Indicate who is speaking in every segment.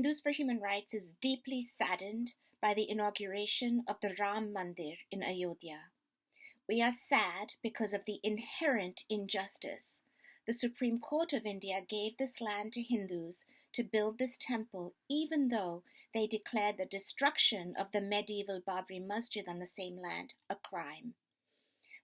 Speaker 1: Hindus for Human Rights is deeply saddened by the inauguration of the Ram Mandir in Ayodhya. We are sad because of the inherent injustice. The Supreme Court of India gave this land to Hindus to build this temple, even though they declared the destruction of the medieval Babri Masjid on the same land a crime.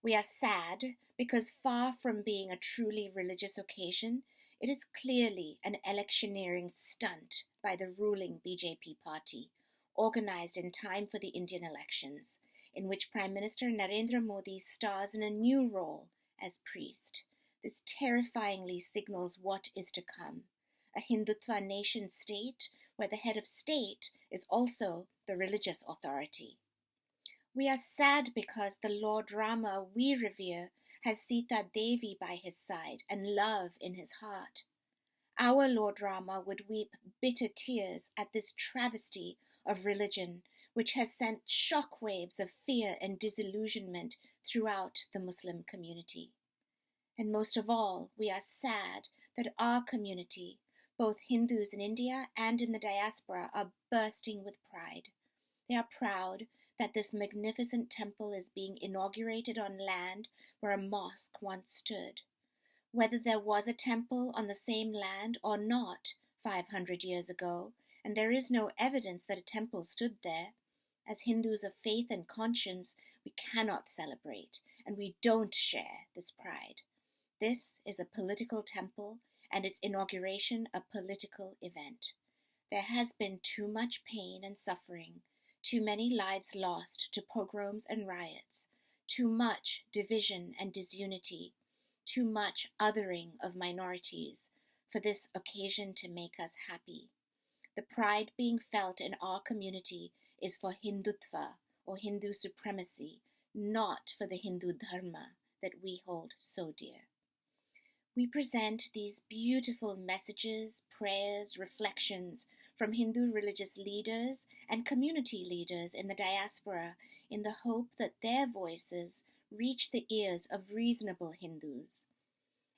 Speaker 1: We are sad because far from being a truly religious occasion, it is clearly an electioneering stunt by the ruling BJP party, organized in time for the Indian elections, in which Prime Minister Narendra Modi stars in a new role as priest. This terrifyingly signals what is to come, a Hindutva nation-state where the head of state is also the religious authority. We are sad because the Lord Rama we revere has Sita Devi by his side and love in his heart. Our Lord Rama would weep bitter tears at this travesty of religion, which has sent shock waves of fear and disillusionment throughout the Muslim community. And most of all, we are sad that our community, both Hindus in India and in the diaspora, are bursting with pride. They are proud that this magnificent temple is being inaugurated on land where a mosque once stood. Whether there was a temple on the same land or not 500 years ago, and there is no evidence that a temple stood there, as Hindus of faith and conscience, we cannot celebrate, and we don't share this pride. This is a political temple, and its inauguration a political event. There has been too much pain and suffering, too many lives lost to pogroms and riots, too much division and disunity, too much othering of minorities for this occasion to make us happy. The pride being felt in our community is for Hindutva or Hindu supremacy, not for the Hindu Dharma that we hold so dear. We present these beautiful messages, prayers, reflections from Hindu religious leaders and community leaders in the diaspora in the hope that their voices reach the ears of reasonable Hindus.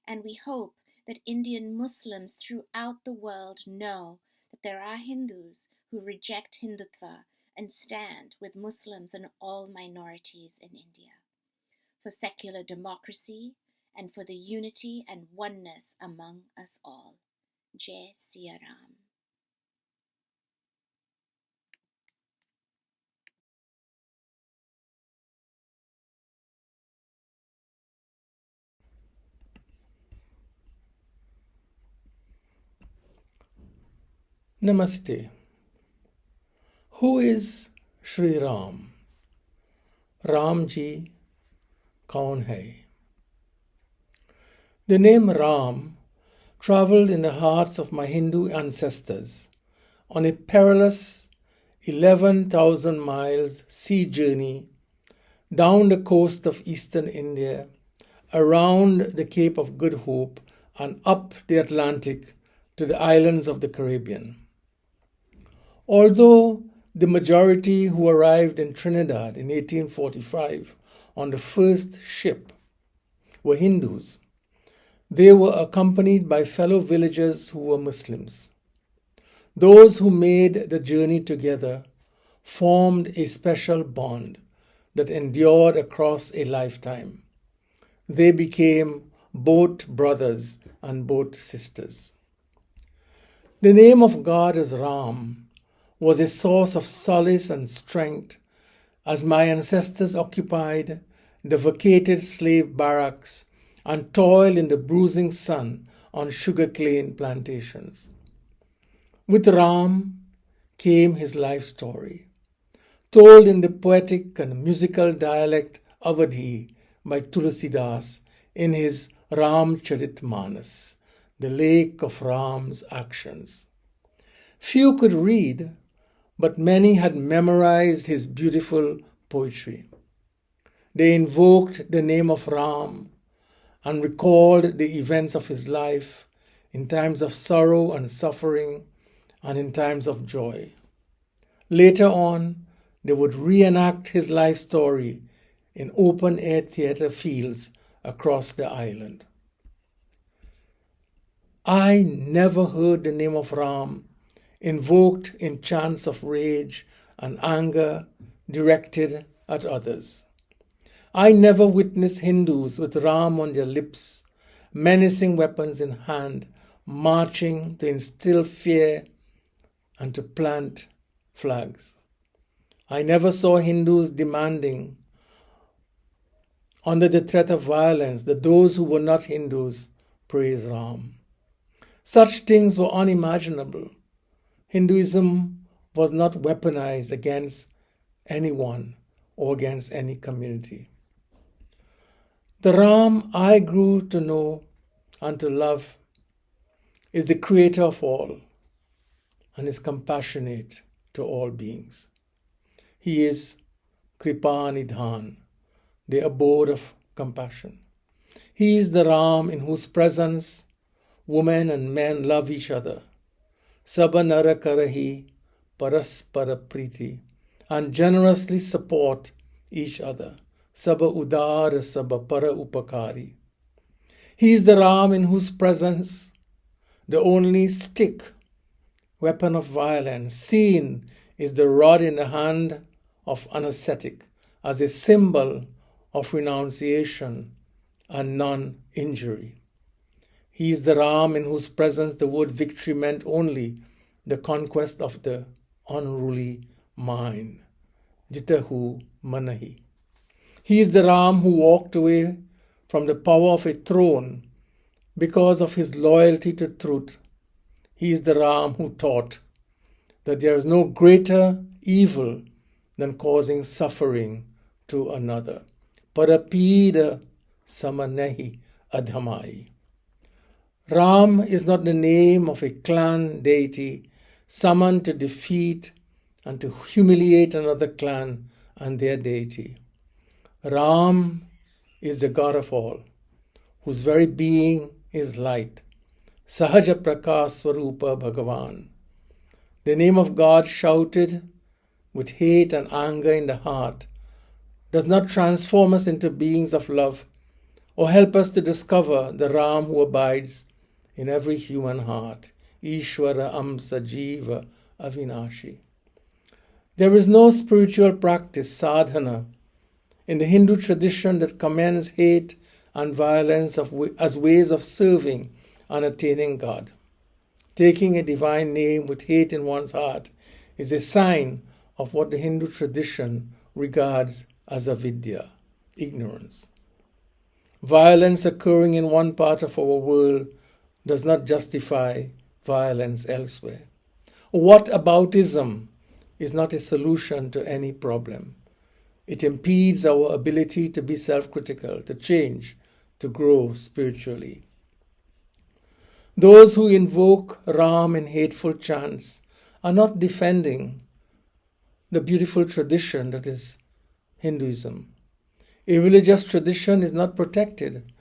Speaker 1: And we hope that Indian Muslims throughout the world know that there are Hindus who reject Hindutva and stand with Muslims and all minorities in India for secular democracy and for the unity and oneness among us all. Jai Shri Ram.
Speaker 2: Namaste. Who is Shri Ram? Ram ji kaun hai? The name Ram traveled in the hearts of my Hindu ancestors on a perilous 11,000 miles sea journey down the coast of eastern India, around the Cape of Good Hope, and up the Atlantic to the islands of the Caribbean. Although the majority who arrived in Trinidad in 1845 on the first ship were Hindus, they were accompanied by fellow villagers who were Muslims. Those who made the journey together formed a special bond that endured across a lifetime. They became both brothers and both sisters. The name of God as Ram was a source of solace and strength as my ancestors occupied the vacated slave barracks and toiled in the bruising sun on sugarcane plantations. With Ram came his life story, told in the poetic and musical dialect Awadhi by Tulsidas in his Ramcharitmanas, the lake of Ram's actions. Few could read, but many had memorized his beautiful poetry. They invoked the name of Ram and recalled the events of his life in times of sorrow and suffering and in times of joy. Later on, they would reenact his life story in open-air theatre fields across the island. I never heard the name of Ram invoked in chants of rage and anger directed at others. I never witnessed Hindus with Ram on their lips, menacing weapons in hand, marching to instill fear and to plant flags. I never saw Hindus demanding, under the threat of violence, that those who were not Hindus praise Ram. Such things were unimaginable. Hinduism was not weaponized against anyone or against any community. The Ram I grew to know and to love is the creator of all and is compassionate to all beings. He is Kripa Nidhan, the abode of compassion. He is the Ram in whose presence women and men love each other. Sabanara karahi paraspara priti, and generously support each other. Saba udara saba para upakari. He is the Ram in whose presence the only stick, weapon of violence, seen is the rod in the hand of an ascetic as a symbol of renunciation and non-injury. He is the Ram in whose presence the word victory meant only the conquest of the unruly mind. Jitahu manahi. He is the Ram who walked away from the power of a throne because of his loyalty to truth. He is the Ram who taught that there is no greater evil than causing suffering to another. Parapida samanahi adhamai. Ram is not the name of a clan deity summoned to defeat and to humiliate another clan and their deity. Ram is the God of all, whose very being is light. Sahaja Prakash Swarupa Bhagavan. The name of God shouted with hate and anger in the heart does not transform us into beings of love or help us to discover the Ram who abides in every human heart. Ishwara Amsa Jiva Avinashi. There is no spiritual practice, sadhana, in the Hindu tradition that commends hate and violence as ways of serving and attaining God. Taking a divine name with hate in one's heart is a sign of what the Hindu tradition regards as avidya, ignorance. Violence occurring in one part of our world does not justify violence elsewhere. Whataboutism is not a solution to any problem. It impedes our ability to be self-critical, to change, to grow spiritually. Those who invoke Ram in hateful chants are not defending the beautiful tradition that is Hinduism. A religious tradition is not protected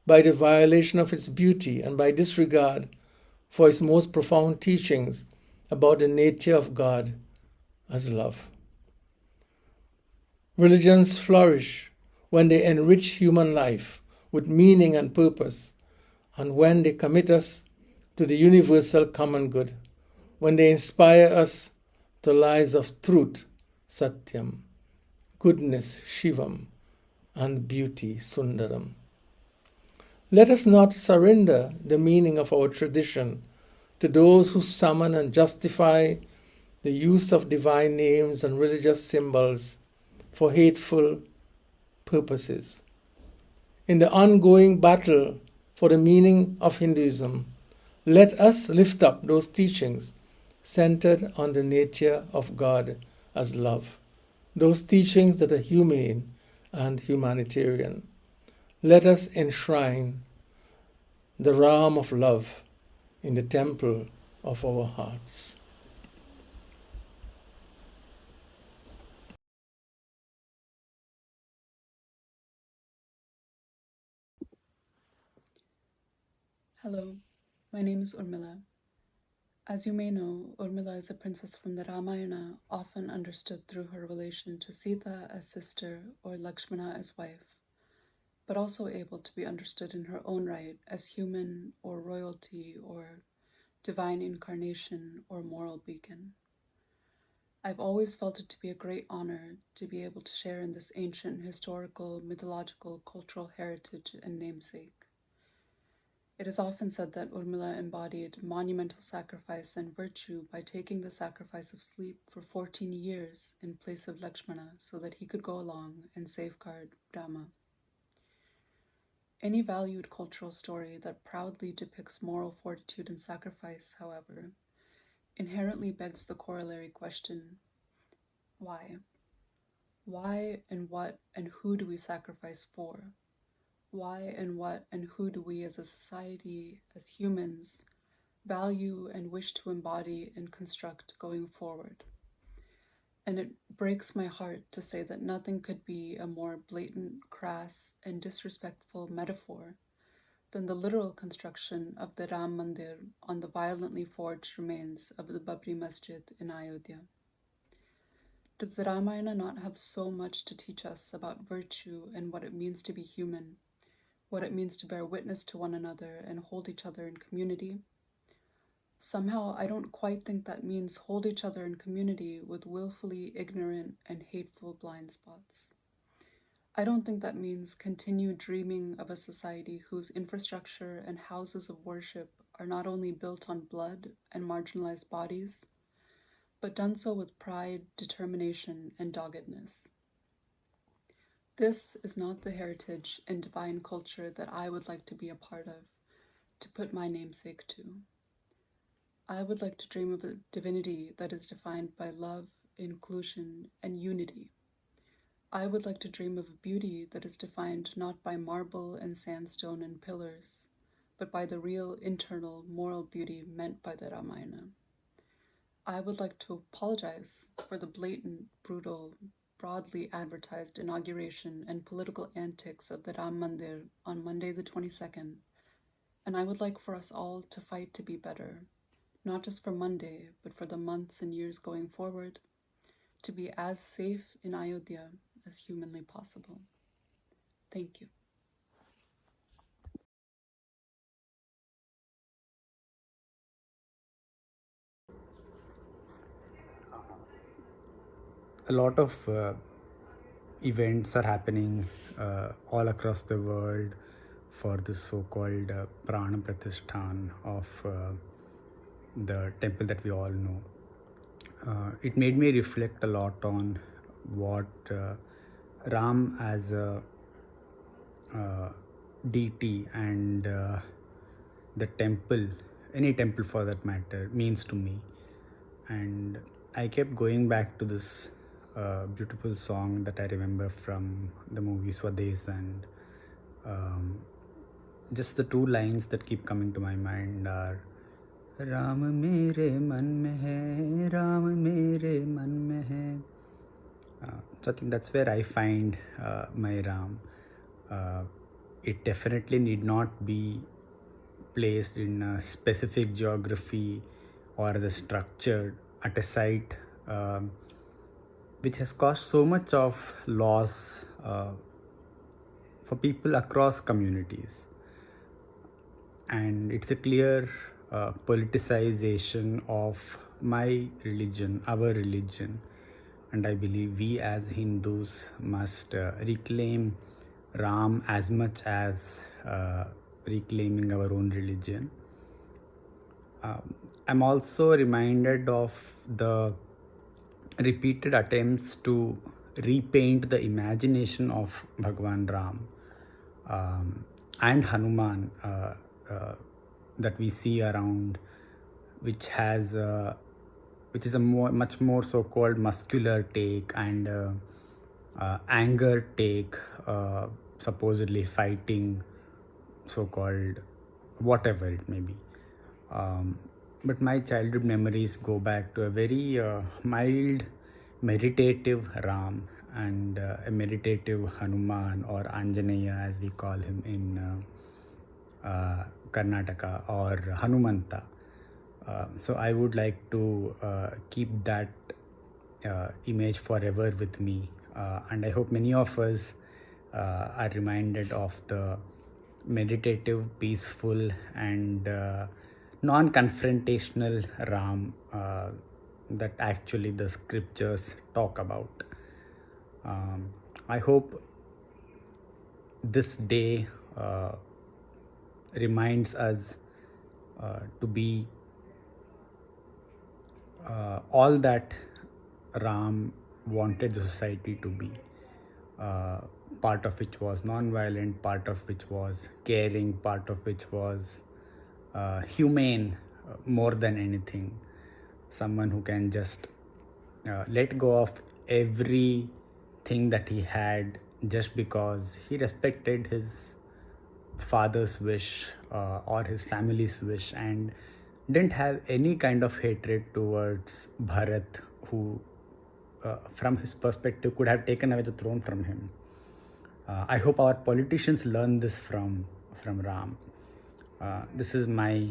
Speaker 2: by the violation of its beauty and by disregard for its most profound teachings about the nature of God as love. Religions flourish when they enrich human life with meaning and purpose, and when they commit us to the universal common good, when they inspire us to lives of truth, satyam, goodness, shivam, and beauty, sundaram. Let us not surrender the meaning of our tradition to those who summon and justify the use of divine names and religious symbols for hateful purposes. In the ongoing battle for the meaning of Hinduism, let us lift up those teachings centered on the nature of God as love, those teachings that are humane and humanitarian. Let us enshrine the Ram of love in the temple of our hearts.
Speaker 3: Hello, my name is Urmila. As you may know, Urmila is a princess from the Ramayana, often understood through her relation to Sita as sister or Lakshmana as wife, but also able to be understood in her own right as human or royalty or divine incarnation, or moral beacon. I've always felt it to be a great honor to be able to share in this ancient historical, mythological, cultural heritage and namesake. It is often said that Urmila embodied monumental sacrifice and virtue by taking the sacrifice of sleep for 14 years in place of Lakshmana so that he could go along and safeguard Rama. Any valued cultural story that proudly depicts moral fortitude and sacrifice, however, inherently begs the corollary question, why? Why and what and who do we sacrifice for? Why and what and who do we as a society, as humans, value and wish to embody and construct going forward? And it breaks my heart to say that nothing could be a more blatant, crass, and disrespectful metaphor than the literal construction of the Ram Mandir on the violently forged remains of the Babri Masjid in Ayodhya. Does the Ramayana not have so much to teach us about virtue and what it means to be human, what it means to bear witness to one another and hold each other in community? Somehow, I don't quite think that means hold each other in community with willfully ignorant and hateful blind spots. I don't think that means continue dreaming of a society whose infrastructure and houses of worship are not only built on blood and marginalized bodies, but done so with pride, determination, and doggedness. This is not the heritage and divine culture that I would like to be a part of, to put my namesake to. I would like to dream of a divinity that is defined by love, inclusion, and unity. I would like to dream of a beauty that is defined not by marble and sandstone and pillars, but by the real internal moral beauty meant by the Ramayana. I would like to apologize for the blatant, brutal, broadly advertised inauguration and political antics of the Ram Mandir on Monday the 22nd, and I would like for us all to fight to be better, not just for Monday, but for the months and years going forward, to be as safe in Ayodhya as humanly possible. Thank you.
Speaker 4: A lot of events are happening all across the world for this so-called Prana Pratishthan of the temple that we all know. It made me reflect a lot on what Ram as a deity and the temple, any temple for that matter, means to me. And I kept going back to this beautiful song that I remember from the movie Swades, and just the two lines that keep coming to my mind are Ram mere man mein hai, Ram mere man mein hai. So I think that's where I find my Ram. It definitely need not be placed in a specific geography or the structure at a site which has caused so much of loss for people across communities. And it's a clear politicization of my religion, our religion. And I believe we as Hindus must reclaim Ram as much as reclaiming our own religion. I'm also reminded of the repeated attempts to repaint the imagination of Bhagwan Ram and Hanuman that we see around, which is a much more so-called muscular take and anger take, supposedly fighting, so-called whatever it may be. But my childhood memories go back to a very mild, meditative Ram and a meditative Hanuman, or Anjaneya as we call him in Karnataka, or Hanumanta. So I would like to keep that image forever with me, and I hope many of us are reminded of the meditative, peaceful, and non-confrontational Ram that actually the scriptures talk about. I hope this day reminds us to be all that Ram wanted the society to be, part of which was non-violent, part of which was caring, part of which was humane more than anything. Someone who can just let go of everything that he had just because he respected his father's wish or his family's wish, and didn't have any kind of hatred towards Bharat, who from his perspective could have taken away the throne from him. I hope our politicians learn this from Ram. This is my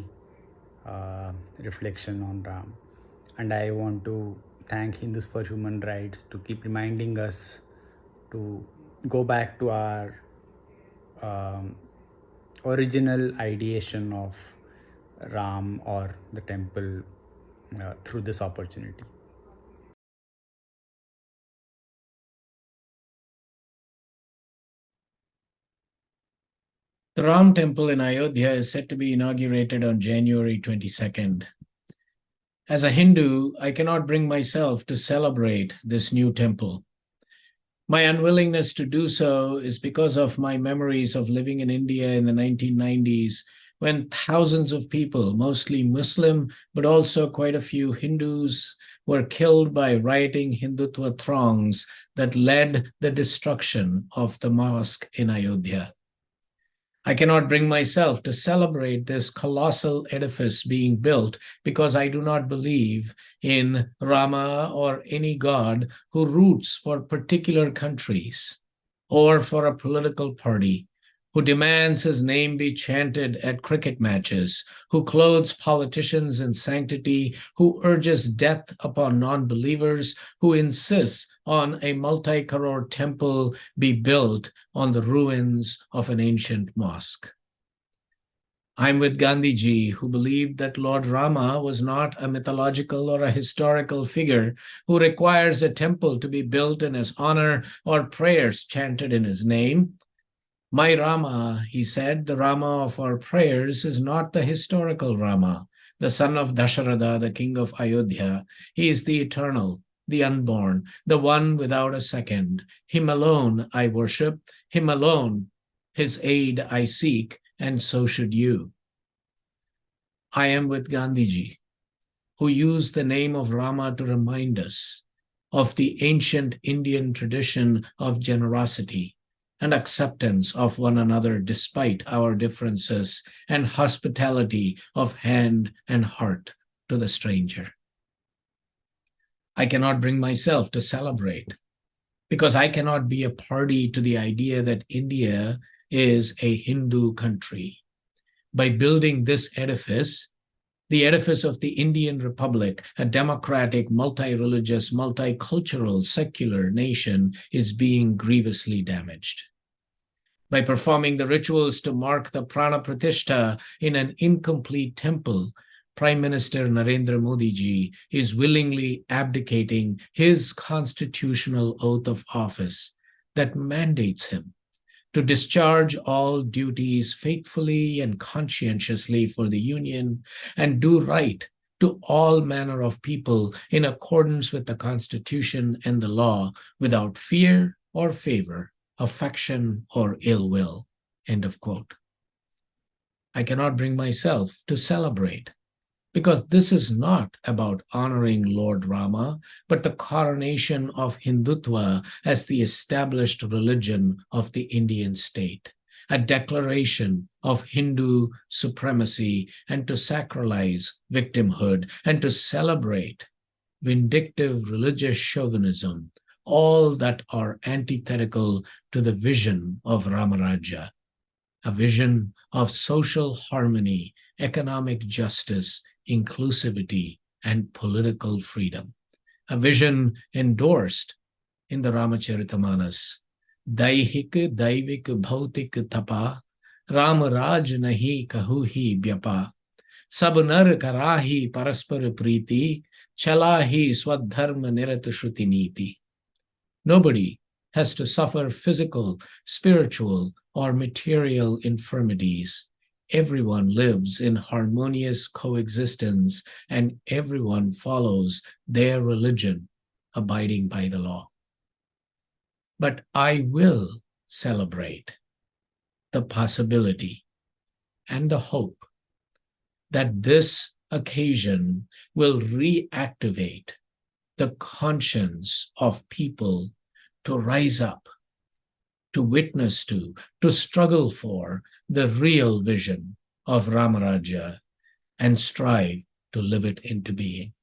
Speaker 4: reflection on Ram, and I want to thank Hindus for Human Rights to keep reminding us to go back to our original ideation of Ram or the temple through this opportunity.
Speaker 2: The Ram temple in Ayodhya is set to be inaugurated on January 22nd. As a Hindu, I cannot bring myself to celebrate this new temple. My unwillingness to do so is because of my memories of living in India in the 1990s, when thousands of people, mostly Muslim, but also quite a few Hindus, were killed by rioting Hindutva throngs that led the destruction of the mosque in Ayodhya. I cannot bring myself to celebrate this colossal edifice being built because I do not believe in Rama or any god who roots for particular countries or for a political party, who demands his name be chanted at cricket matches, who clothes politicians in sanctity, who urges death upon non-believers, who insists on a multi-crore temple be built on the ruins of an ancient mosque. I'm with Gandhiji, who believed that Lord Rama was not a mythological or a historical figure who requires a temple to be built in his honor or prayers chanted in his name. My Rama, he said, the Rama of our prayers is not the historical Rama, the son of Dasharatha, the king of Ayodhya. He is the eternal, the unborn, the one without a second. Him alone I worship, him alone, his aid I seek, and so should you. I am with Gandhiji, who used the name of Rama to remind us of the ancient Indian tradition of generosity and acceptance of one another despite our differences, and hospitality of hand and heart to the stranger. I cannot bring myself to celebrate because I cannot be a party to the idea that India is a Hindu country. By building this edifice, the edifice of the Indian Republic, a democratic, multi-religious, multicultural, secular nation, is being grievously damaged. By performing the rituals to mark the Prana Pratishtha in an incomplete temple, Prime Minister Narendra Modi ji is willingly abdicating his constitutional oath of office that mandates him to discharge all duties faithfully and conscientiously for the Union and do right to all manner of people in accordance with the Constitution and the law without fear or favor, affection or ill will, end of quote. I cannot bring myself to celebrate because this is not about honoring Lord Rama, but the coronation of Hindutva as the established religion of the Indian state, a declaration of Hindu supremacy, and to sacralize victimhood and to celebrate vindictive religious chauvinism, all that are antithetical to the vision of Ramaraja, a vision of social harmony, economic justice, inclusivity, and political freedom. A vision endorsed in the Ramacharita-manas. Daihik, Daivik, Bhautik, Tapa, Ram Raj Nahi Kahuhi Byapa.
Speaker 5: Sab nar karahi paraspar preeti, chalahi swadharma nirat shruti niti. Nobody has to suffer physical, spiritual, or material infirmities. Everyone lives in harmonious coexistence, and everyone follows their religion, abiding by the law. But I will celebrate the possibility and the hope that this occasion will reactivate the conscience of people to rise up, to witness to struggle for the real vision of Ramaraja and strive to live it into being.